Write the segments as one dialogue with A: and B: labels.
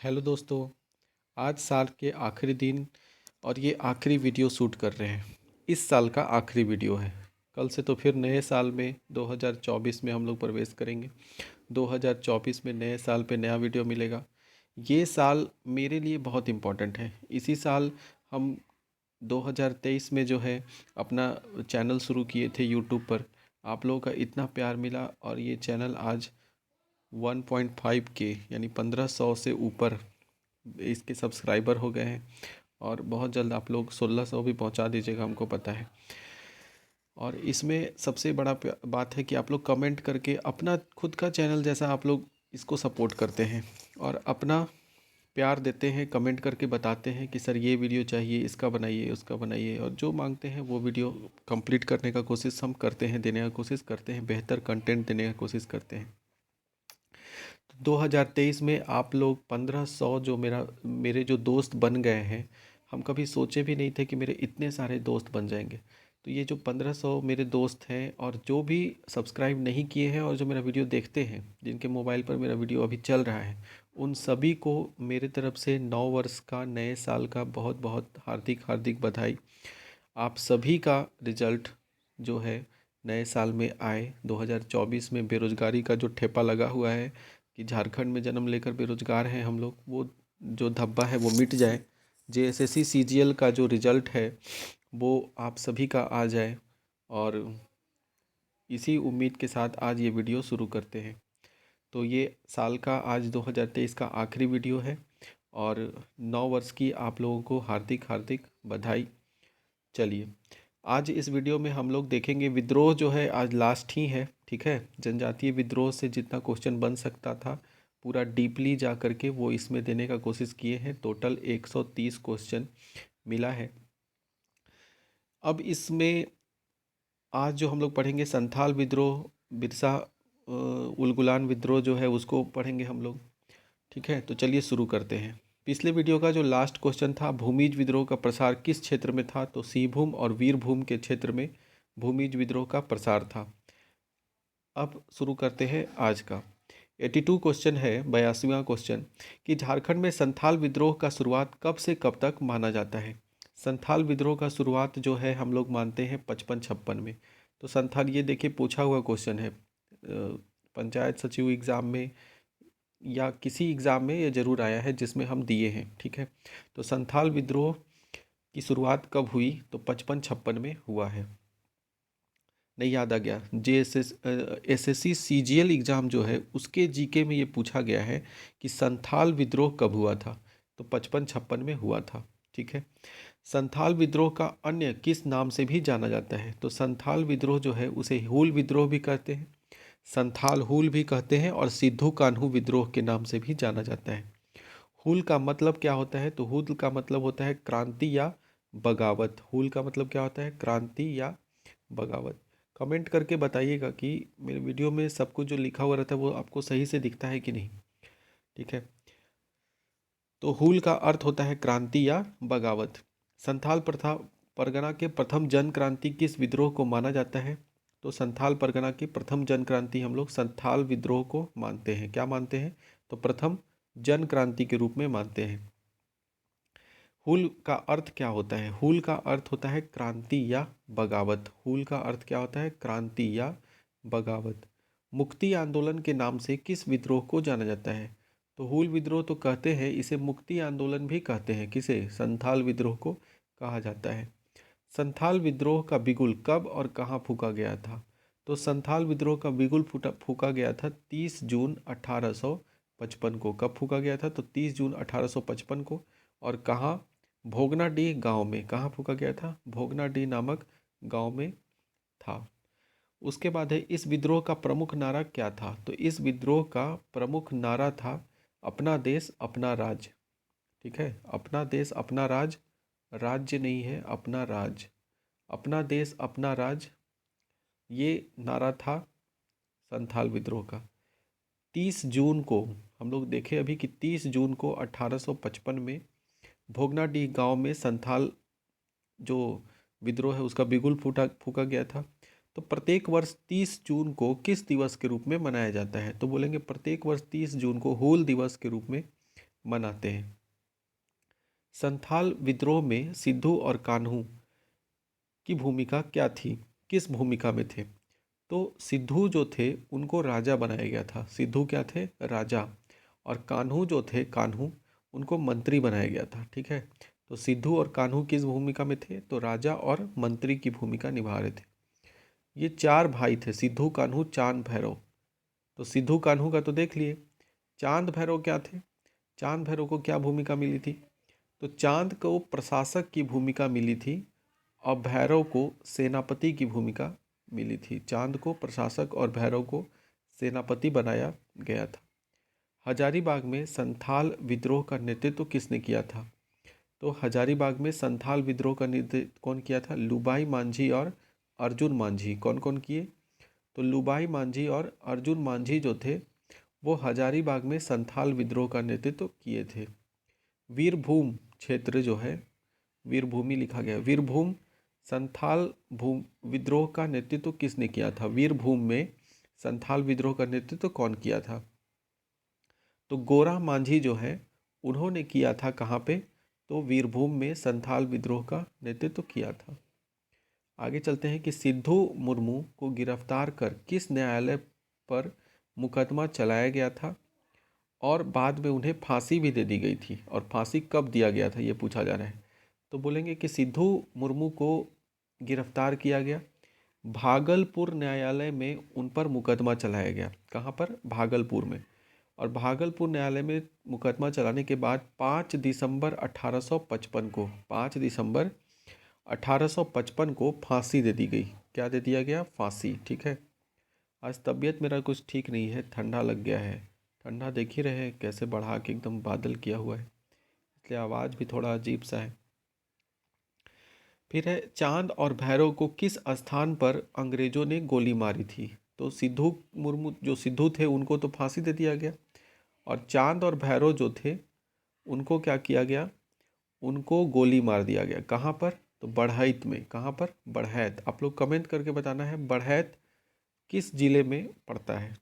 A: Hello दोस्तों। आज साल के आखिरी दिन और ये आखिरी वीडियो शूट कर रहे हैं। इस साल का आखिरी वीडियो है। कल से तो फिर नए साल में 2024 में हम लोग प्रवेश करेंगे। 2024 में नए साल पे नया वीडियो मिलेगा। ये साल मेरे लिए बहुत इम्पोर्टेंट है। इसी साल हम 2023 में जो है अपना चैनल शुरू किए थे यूट्यूब पर। आप लोगों का इतना प्यार मिला और ये चैनल आज 1.5K यानी 1500 से ऊपर इसके सब्सक्राइबर हो गए हैं। और बहुत जल्द आप लोग 1600 भी पहुंचा दीजिएगा, हमको पता है। और इसमें सबसे बड़ा बात है कि आप लोग कमेंट करके अपना खुद का चैनल जैसा आप लोग इसको सपोर्ट करते हैं और अपना प्यार देते हैं। कमेंट करके बताते हैं कि सर ये वीडियो चाहिए, इसका बनाइए, उसका बनाइए, और जो मांगते हैं वो वीडियो कंप्लीट करने का कोशिश हम करते हैं, देने का कोशिश करते हैं, बेहतर कंटेंट देने का कोशिश करते हैं। 2023 में आप लोग 1500 जो मेरे जो दोस्त बन गए हैं, हम कभी सोचे भी नहीं थे कि मेरे इतने सारे दोस्त बन जाएंगे। तो ये जो 1500 मेरे दोस्त हैं और जो भी सब्सक्राइब नहीं किए हैं और जो मेरा वीडियो देखते हैं, जिनके मोबाइल पर मेरा वीडियो अभी चल रहा है, उन सभी को मेरे तरफ से 9 वर्ष का, नए साल का बहुत बहुत हार्दिक हार्दिक बधाई। आप सभी का रिजल्ट जो है नए साल में आए। 2024 में बेरोजगारी का जो ठेपा लगा हुआ है कि झारखंड में जन्म लेकर बेरोजगार हैं हम लोग, वो जो धब्बा है वो मिट जाए। जेएसएससी सीजीएल का जो रिजल्ट है वो आप सभी का आ जाए। और इसी उम्मीद के साथ आज ये वीडियो शुरू करते हैं। तो ये साल का आज 2023 का आखिरी वीडियो है और 9 वर्ष की आप लोगों को हार्दिक हार्दिक बधाई। चलिए, आज इस वीडियो में हम लोग देखेंगे विद्रोह जो है आज लास्ट ही है, ठीक है। जनजातीय विद्रोह से जितना क्वेश्चन बन सकता था पूरा डीपली जा करके वो इसमें देने का कोशिश किए हैं। टोटल 130 क्वेश्चन मिला है। अब इसमें आज जो हम लोग पढ़ेंगे संथाल विद्रोह, बिरसा उलगुलान विद्रोह जो है उसको पढ़ेंगे हम लोग, ठीक है। तो चलिए शुरू करते हैं। पिछले वीडियो का जो लास्ट क्वेश्चन था, भूमिज विद्रोह का प्रसार किस क्षेत्र में था, तो सिंहभूम और वीरभूम के क्षेत्र में भूमिज विद्रोह का प्रसार था। अब शुरू करते हैं आज का 82 क्वेश्चन है, 82वां क्वेश्चन कि झारखंड में संथाल विद्रोह का शुरुआत कब से कब तक माना जाता है। संथाल विद्रोह का शुरुआत जो है हम लोग मानते हैं 55-56 में। तो संथाल, ये देखिए पूछा हुआ क्वेश्चन है पंचायत सचिव एग्ज़ाम में या किसी एग्ज़ाम में ये ज़रूर आया है जिसमें हम दिए हैं, ठीक है। तो संथाल विद्रोह की शुरुआत कब हुई, तो 55-56 में हुआ है। नहीं याद आ गया, एसएससी सीजीएल एग्ज़ाम जो है उसके जीके में ये पूछा गया है कि संथाल विद्रोह कब हुआ था, तो 55-56 में हुआ था, ठीक है। संथाल विद्रोह का अन्य किस नाम से भी जाना जाता है, तो संथाल विद्रोह जो है उसे हूल विद्रोह भी कहते हैं, संथाल हूल भी कहते हैं, और सिद्धू कान्हू विद्रोह के नाम से भी जाना जाता है। हूल का मतलब क्या होता है, तो हूल का मतलब होता है क्रांति या बगावत। हूल का मतलब क्या होता है, क्रांति या बगावत। कमेंट करके बताइएगा कि मेरे वीडियो में सब कुछ जो लिखा हुआ रहता है वो आपको सही से दिखता है कि नहीं, ठीक है। तो हूल का अर्थ होता है क्रांति या बगावत। संथाल प्रथा परगना के प्रथम जन क्रांति किस विद्रोह को माना जाता है, तो संथाल परगना की प्रथम जन क्रांति हम लोग संथाल विद्रोह को मानते हैं। क्या मानते हैं, तो प्रथम जन क्रांति के रूप में मानते हैं। हूल का अर्थ क्या होता है, हूल का अर्थ होता है क्रांति या बगावत। हूल का अर्थ क्या होता है, क्रांति या बगावत। मुक्ति आंदोलन के नाम से किस विद्रोह को जाना जाता है, तो हूल विद्रोह तो कहते हैं, इसे मुक्ति आंदोलन भी कहते हैं। किसे, संथाल विद्रोह को कहा जाता है। संथाल विद्रोह का बिगुल कब और कहाँ फूंका गया था, तो संथाल विद्रोह का बिगुल फूंका गया था 30 जून 1855 को। कब फूंका गया था, तो 30 जून 1855 को। और कहाँ, भोगनाडीह गांव में। कहाँ फूंका गया था, भोगनाडीह नामक गांव में था। उसके बाद है, इस विद्रोह का प्रमुख नारा क्या था, तो इस विद्रोह का प्रमुख नारा था अपना देश अपना राज, ठीक है। अपना देश अपना राज, राज्य नहीं है, अपना राज। अपना देश अपना राज, ये नारा था संथाल विद्रोह का। 30 जून को हम लोग देखें अभी कि 30 जून को 1855 में भोगनाडीह गांव में संथाल जो विद्रोह है उसका बिगुल फूका गया था। तो प्रत्येक वर्ष 30 जून को किस दिवस के रूप में मनाया जाता है, तो बोलेंगे प्रत्येक वर्ष 30 जून को हूल दिवस के रूप में मनाते हैं। संथाल विद्रोह में सिद्धू और कान्हू की भूमिका क्या थी, किस भूमिका में थे? तो सिद्धू जो थे उनको राजा बनाया गया था। सिद्धू क्या थे? राजा। और कान्हू जो थे, कान्हू, उनको मंत्री बनाया गया था। ठीक है, तो सिद्धू और कान्हू किस भूमिका में थे? तो राजा और मंत्री की भूमिका निभा रहे थे। ये चार भाई थे, सिद्धू, कान्हू, चांद, भैरव। तो सिद्धू कान्हू का तो देख लिए। चांद भैरव क्या थे? चांद भैरव को क्या भूमिका मिली थी? तो चांद को प्रशासक की भूमिका मिली थी और भैरव को सेनापति की भूमिका मिली थी। चांद को प्रशासक और भैरव को सेनापति बनाया गया था। हजारीबाग में संथाल विद्रोह का नेतृत्व किसने किया था? तो हजारीबाग में संथाल विद्रोह का नेतृत्व कौन किया था? लुबाई मांझी और अर्जुन मांझी। कौन कौन किए? तो लुबाई मांझी और अर्जुन मांझी जो थे वो हजारीबाग में संथाल विद्रोह का नेतृत्व किए थे। वीरभूम क्षेत्र जो है, वीरभूमि लिखा गया, वीरभूम संथाल भूम विद्रोह का नेतृत्व किसने किया था? वीरभूम में संथाल विद्रोह का नेतृत्व कौन किया था? तो गोरा मांझी जो है उन्होंने किया था। कहाँ पे? तो वीरभूम में संथाल विद्रोह का नेतृत्व किया था। आगे चलते हैं कि सिद्धू मुर्मू को गिरफ्तार कर किस न्यायालय पर मुकदमा चलाया गया था और बाद में उन्हें फांसी भी दे दी गई थी, और फांसी कब दिया गया था ये पूछा जा रहा है। तो बोलेंगे कि सिद्धू मुर्मू को गिरफ्तार किया गया, भागलपुर न्यायालय में उन पर मुकदमा चलाया गया। कहाँ पर? भागलपुर में। और भागलपुर न्यायालय में मुकदमा चलाने के बाद 5 दिसंबर 1855 को 5 दिसंबर 1855 को फांसी दे दी गई। क्या दे दिया गया? फांसी। ठीक है। आज तबीयत मेरा कुछ ठीक नहीं है, ठंडा लग गया है। ठंडा देख ही रहे हैं कैसे बढ़ा के एकदम बादल किया हुआ है, इसलिए आवाज़ भी थोड़ा अजीब सा है। फिर है, चांद और भैरव को किस स्थान पर अंग्रेजों ने गोली मारी थी? तो सिद्धू मुर्मू जो सिद्धू थे उनको तो फांसी दे दिया गया, और चांद और भैरव जो थे उनको क्या किया गया? उनको गोली मार दिया गया। कहाँ पर? तो बढ़ैत में। कहाँ पर? बढ़ैत। आप लोग कमेंट करके बताना है बढ़ैत किस जिले में पड़ता है।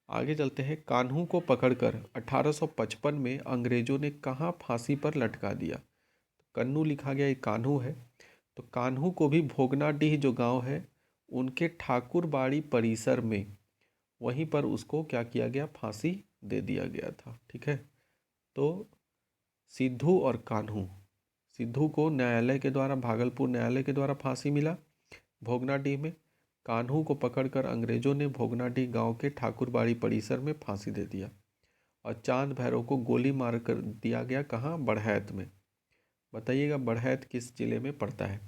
A: आगे चलते हैं, कान्हू को पकड़कर 1855 में अंग्रेजों ने कहाँ फांसी पर लटका दिया? कन्नू लिखा गया, एक कान्हू है। तो कान्हू को भी भोगनाडीह जो गांव है उनके ठाकुरबाड़ी परिसर में, वहीं पर उसको क्या किया गया? फांसी दे दिया गया था। ठीक है। तो सिद्धू और कान्हू, सिद्धू को न्यायालय के द्वारा, भागलपुर न्यायालय के द्वारा फांसी मिला भोगनाडीह में। कान्हू को पकड़कर अंग्रेजों ने भोगनाडीह गांव के ठाकुरबाड़ी परिसर में फांसी दे दिया, और चांद भैरव को गोली मार कर दिया गया। कहाँ? बढ़ैत में। बताइएगा बढ़ैत किस जिले में पड़ता है?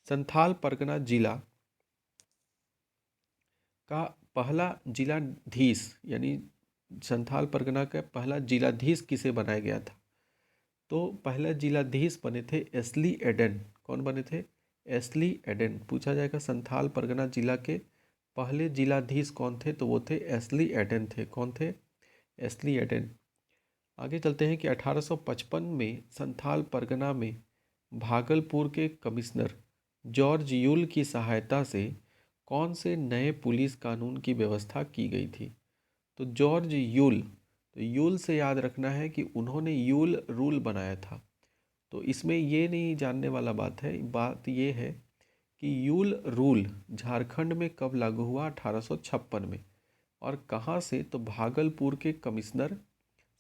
A: संथाल परगना जिला का पहला जिलाधीश, यानी संथाल परगना का पहला जिलाधीश किसे बनाया गया था? तो पहले जिलाधीश बने थे एस्ली एडन। कौन बने थे? एस्ली एडन। पूछा जाएगा संथाल परगना जिला के पहले जिलाधीश कौन थे? तो वो थे एस्ली एडन थे। कौन थे? एस्ली एडन। आगे चलते हैं कि 1855 में संथाल परगना में भागलपुर के कमिश्नर जॉर्ज यूल की सहायता से कौन से नए पुलिस कानून की व्यवस्था की गई थी? तो जॉर्ज यूल, तो यूल से याद रखना है कि उन्होंने यूल रूल बनाया था। तो इसमें ये नहीं जानने वाला बात है, बात ये है कि यूल रूल झारखंड में कब लागू हुआ? 1856 में। और कहाँ से? तो भागलपुर के कमिश्नर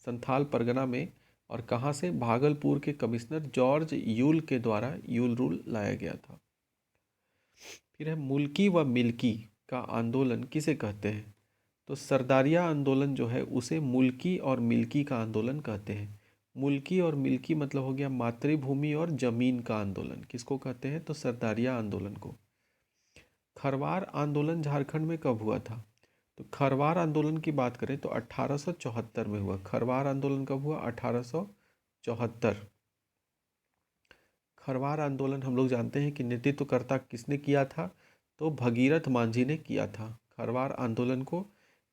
A: संथाल परगना में, और कहाँ से? भागलपुर के कमिश्नर जॉर्ज यूल के द्वारा यूल रूल लाया गया था। फिर है, मुल्की व मिल्की का आंदोलन किसे कहते हैं? तो सरदारिया आंदोलन जो है उसे मुल्की और मिल्की का आंदोलन कहते हैं। मुल्की और मिल्की मतलब हो गया मातृभूमि और जमीन का आंदोलन। किसको कहते हैं? तो सरदारिया आंदोलन को। खरवार आंदोलन झारखंड में कब हुआ था? तो खरवार आंदोलन की बात करें तो 1874 में हुआ। खरवार आंदोलन कब हुआ? 1874। खरवार आंदोलन हम लोग जानते हैं कि नेतृत्वकर्ता किसने किया था? तो भगीरथ मांझी ने किया था। खरवार आंदोलन को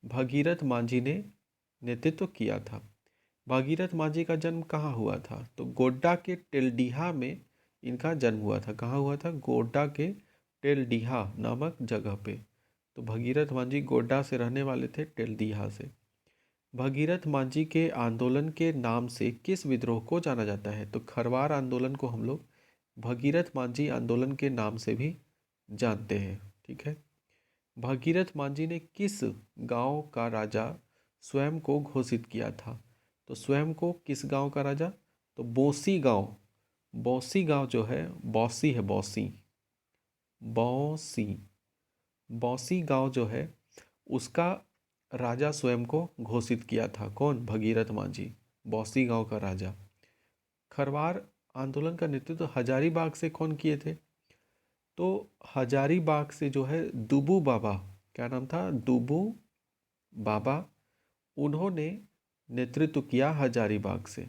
A: भगीरथ मांझी ने नेतृत्व किया था। भगीरथ मांझी का जन्म कहाँ हुआ था? तो गोड्डा के टेलडीहा में इनका जन्म हुआ था। कहाँ हुआ था? गोड्डा के टेलडीहा नामक जगह पे। तो भगीरथ मांझी गोड्डा से रहने वाले थे, टेलडीहा से। भगीरथ मांझी के आंदोलन के नाम से किस विद्रोह को जाना जाता है? तो खरवार आंदोलन को हम लोग भगीरथ मांझी आंदोलन के नाम से भी जानते हैं। ठीक है। भगीरथ मांझी ने किस गांव का राजा स्वयं को घोषित किया था? तो स्वयं को किस गांव का राजा? तो बौसी गांव। बौसी गांव जो है, बौसी है, बौसी, बौसी, बौसी गांव जो है उसका राजा स्वयं को घोषित किया था। कौन? भगीरथ मांझी, बौसी गांव का राजा। खरवार आंदोलन का नेतृत्व हजारीबाग से कौन किए थे? तो हजारीबाग से जो है दुबू बाबा, क्या नाम था? दुबू बाबा, उन्होंने नेतृत्व किया हजारीबाग से।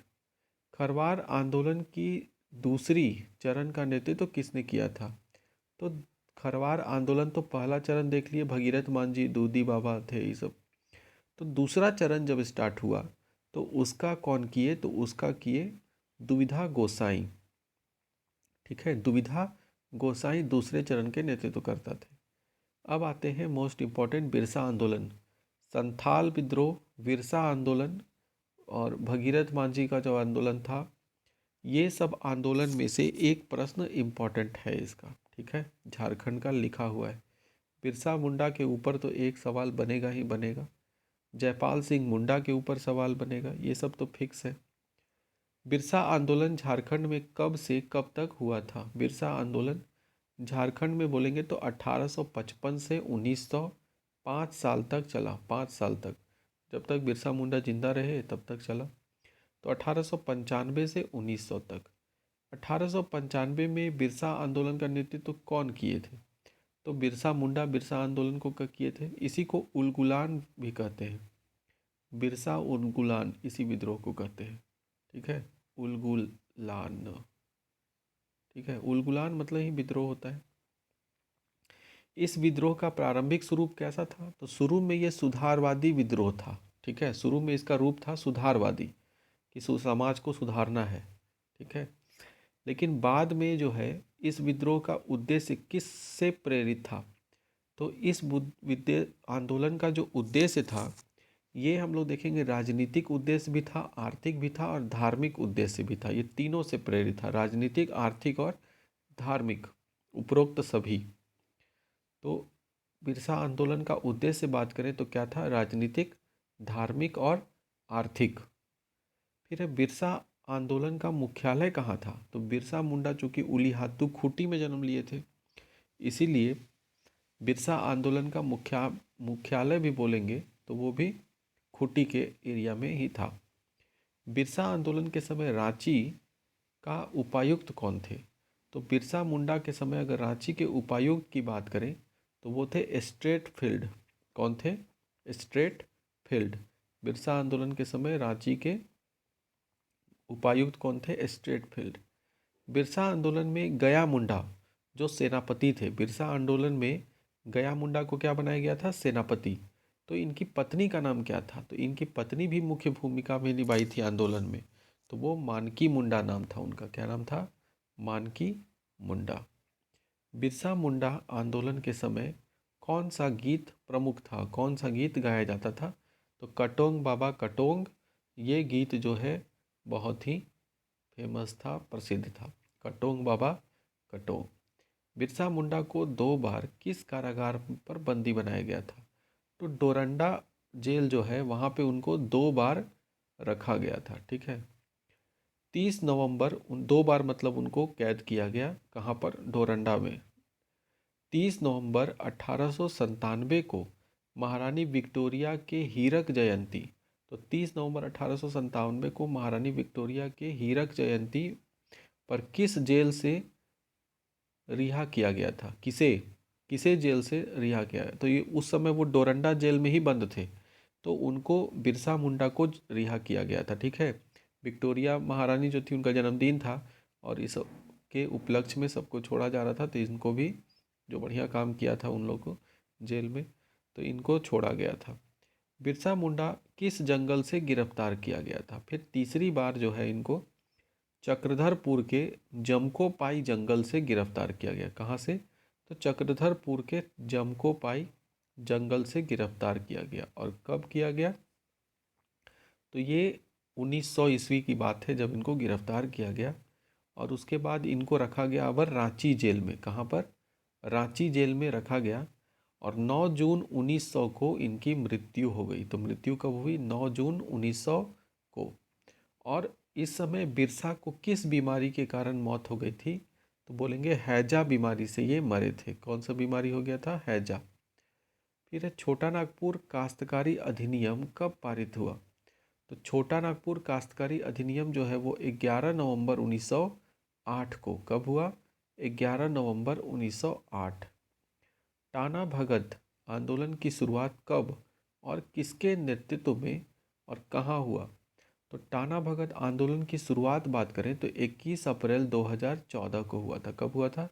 A: खरवार आंदोलन की दूसरी चरण का नेतृत्व किसने किया था? तो खरवार आंदोलन तो पहला चरण देख लिए, भगीरथ मांझी, दूधी बाबा थे ये सब। तो दूसरा चरण जब स्टार्ट हुआ तो उसका कौन किए? तो उसका किए दुविधा गोसाई। ठीक है, दुविधा गोसाई दूसरे चरण के नेतृत्व करता थे। अब आते हैं मोस्ट इम्पॉर्टेंट, बिरसा आंदोलन, संथाल विद्रोह, बिरसा आंदोलन और भगीरथ मांझी का जो आंदोलन था, ये सब आंदोलन में से एक प्रश्न इम्पॉर्टेंट है इसका। ठीक है, झारखंड का लिखा हुआ है। बिरसा मुंडा के ऊपर तो एक सवाल बनेगा ही बनेगा, जयपाल सिंह मुंडा के ऊपर सवाल बनेगा, ये सब तो फिक्स है। बिरसा आंदोलन झारखंड में कब से कब तक हुआ था? बिरसा आंदोलन झारखंड में बोलेंगे तो 1855 से 1900, 5 साल तक चला, 5 साल तक, जब तक बिरसा मुंडा जिंदा रहे तब तक चला। तो 1895 से 1900 तक। 1895 में बिरसा आंदोलन का नेतृत्व कौन किए थे? तो बिरसा मुंडा बिरसा आंदोलन को किए थे। इसी को उलगुलान भी कहते हैं, बिरसा उलगुलान इसी विद्रोह को कहते हैं। ठीक है, उलगुलान। ठीक है, उलगुलान मतलब ही विद्रोह होता है। इस विद्रोह का प्रारंभिक स्वरूप कैसा था? तो शुरू में ये सुधारवादी विद्रोह था। ठीक है, शुरू में इसका रूप था सुधारवादी, कि समाज को सुधारना है। ठीक है, लेकिन बाद में जो है इस विद्रोह का उद्देश्य किससे प्रेरित था? तो इस विद्य आंदोलन का जो उद्देश्य था, ये हम लोग देखेंगे राजनीतिक उद्देश्य भी था, आर्थिक भी था और धार्मिक उद्देश्य भी था। ये तीनों से प्रेरित था, राजनीतिक, आर्थिक और धार्मिक, उपरोक्त सभी। तो बिरसा आंदोलन का उद्देश्य बात करें तो क्या था? राजनीतिक, धार्मिक और आर्थिक। फिर है बिरसा आंदोलन का मुख्यालय कहाँ था? तो बिरसा मुंडा चूंकि उलीहातू खूंटी में जन्म लिए थे, इसीलिए बिरसा आंदोलन का मुख्यालय भी बोलेंगे तो वो भी खूंटी के एरिया में ही था। बिरसा आंदोलन के समय रांची का उपायुक्त कौन थे? तो बिरसा मुंडा के समय अगर रांची के उपायुक्त की बात करें तो वो थे स्ट्रेट फील्ड। कौन थे? Straight field. बिरसा आंदोलन के समय रांची के उपायुक्त कौन थे? Straight field. बिरसा आंदोलन में गया मुंडा जो सेनापति थे, बिरसा आंदोलन में गया मुंडा को क्या बनाया गया था? सेनापति। तो इनकी पत्नी का नाम क्या था? तो इनकी पत्नी भी मुख्य भूमिका में निभाई थी आंदोलन में, तो वो मानकी मुंडा नाम था उनका। क्या नाम था? मानकी मुंडा। बिरसा मुंडा आंदोलन के समय कौन सा गीत प्रमुख था? कौन सा गीत गाया जाता था? तो कटोंग बाबा कटोंग, ये गीत जो है बहुत ही फेमस था, प्रसिद्ध था। कटोंग बाबा कटोंग। बिरसा मुंडा को 2 बार किस कारागार पर बंदी बनाया गया था? तो डोरंडा जेल जो है वहाँ पे उनको 2 बार रखा गया था। ठीक है, 30 नवंबर 2 बार मतलब उनको कैद किया गया। कहाँ पर? डोरंडा में। 30 नवंबर 1897 को महारानी विक्टोरिया के हीरक जयंती, तो 30 नवंबर 1897 को महारानी विक्टोरिया के हीरक जयंती पर किस जेल से रिहा किया गया था? किसे किसे जेल से रिहा किया? तो ये उस समय वो डोरंडा जेल में ही बंद थे, तो उनको बिरसा मुंडा को रिहा किया गया था। ठीक है, विक्टोरिया महारानी जो थी उनका जन्मदिन था और इस के उपलक्ष्य में सबको छोड़ा जा रहा था, तो इनको भी जो बढ़िया काम किया था उन लोग को जेल में, तो इनको छोड़ा गया था। बिरसा मुंडा किस जंगल से गिरफ्तार किया गया था? फिर तीसरी बार जो है इनको चक्रधरपुर के जमकोपाई जंगल से गिरफ्तार किया गया। कहाँ से? तो चक्रधरपुर के जमकोपाई जंगल से गिरफ्तार किया गया। और कब किया गया? तो ये 1900 ईस्वी की बात है जब इनको गिरफ्तार किया गया और उसके बाद इनको रखा गया अबर रांची जेल में। कहाँ पर? रांची जेल में रखा गया और 9 जून 1900 को इनकी मृत्यु हो गई। तो मृत्यु कब हुई? 9 जून 1900 को। और इस समय बिरसा को किस बीमारी के कारण मौत हो गई थी? तो बोलेंगे हैजा बीमारी से ये मरे थे। कौन सा बीमारी हो गया था? हैजा। फिर है छोटा नागपुर काश्तकारी अधिनियम कब पारित हुआ? तो छोटा नागपुर काश्तकारी अधिनियम जो है वो 11 नवंबर 1908 को। कब हुआ? 11 नवंबर 1908। टाना भगत आंदोलन की शुरुआत कब और किसके नेतृत्व में और कहाँ हुआ? तो टाना भगत आंदोलन की शुरुआत बात करें तो 21 अप्रैल 2014 को हुआ था। कब हुआ था?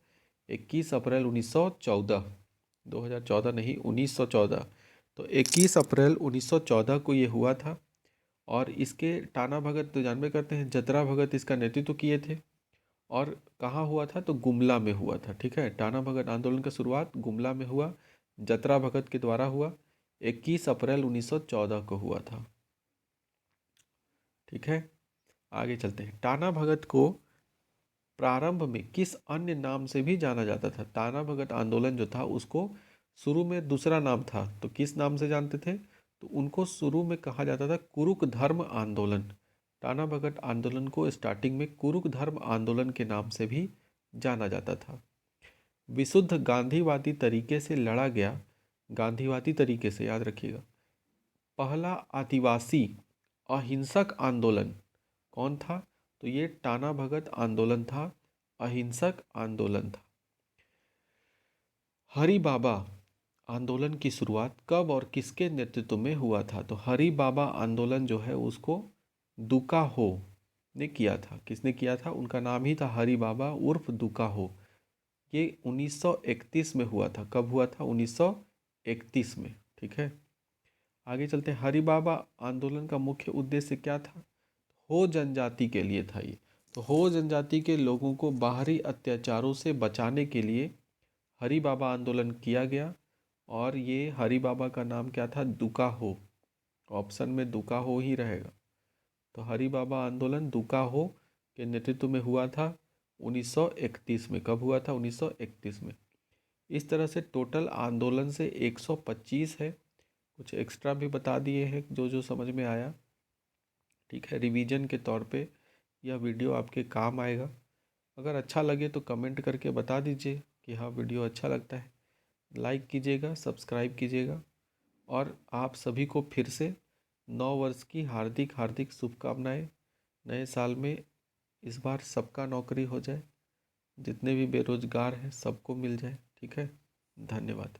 A: 21 अप्रैल 1914। 2014 नहीं, 1914। तो 21 अप्रैल 1914 को ये हुआ था। और इसके टाना भगत तो जानबे करते हैं, जतरा भगत इसका नेतृत्व किए थे। और कहाँ हुआ था? तो गुमला में हुआ था। ठीक है, टाना भगत आंदोलन का शुरुआत गुमला में हुआ, जतरा भगत के द्वारा हुआ। 21 अप्रैल 1914 को हुआ था। ठीक है, आगे चलते हैं। टाना भगत को प्रारंभ में किस अन्य नाम से भी जाना जाता था? टाना भगत आंदोलन जो था उसको शुरू में दूसरा नाम था, तो किस नाम से जानते थे? तो उनको शुरू में कहा जाता था कुरुक धर्म आंदोलन। टाना भगत आंदोलन को स्टार्टिंग में कुरुक धर्म आंदोलन के नाम से भी जाना जाता था। विशुद्ध गांधीवादी तरीके से लड़ा गया, गांधीवादी तरीके से याद रखिएगा, पहला आदिवासी अहिंसक आंदोलन कौन था? तो ये टाना भगत आंदोलन था, अहिंसक आंदोलन था। हरि बाबा आंदोलन की शुरुआत कब और किसके नेतृत्व में हुआ था? तो हरि बाबा आंदोलन जो है उसको दुका हो ने किया था। किसने किया था? उनका नाम ही था हरि बाबा उर्फ दुका हो। ये 1931 में हुआ था। कब हुआ था? 1931 में। ठीक है, आगे चलते हैं। हरि बाबा आंदोलन का मुख्य उद्देश्य क्या था? हो जनजाति के लिए था ये। तो हो जनजाति के लोगों को बाहरी अत्याचारों से बचाने के लिए हरि बाबा आंदोलन किया गया। और ये हरि बाबा का नाम क्या था? दुका हो। ऑप्शन में दुका हो ही रहेगा। तो हरि बाबा आंदोलन दुका हो के नेतृत्व में हुआ था 1931 में। कब हुआ था? 1931 में। इस तरह से टोटल आंदोलन से 125 है। कुछ एक्स्ट्रा भी बता दिए हैं जो जो समझ में आया। ठीक है, रिवीजन के तौर पे यह वीडियो आपके काम आएगा। अगर अच्छा लगे तो कमेंट करके बता दीजिए कि हाँ वीडियो अच्छा लगता है। लाइक कीजिएगा, सब्सक्राइब कीजिएगा। और आप सभी को फिर से नव वर्ष की हार्दिक हार्दिक शुभकामनाएं। नए साल में इस बार सबका नौकरी हो जाए, जितने भी बेरोजगार हैं सबको मिल जाए। ठीक है, धन्यवाद।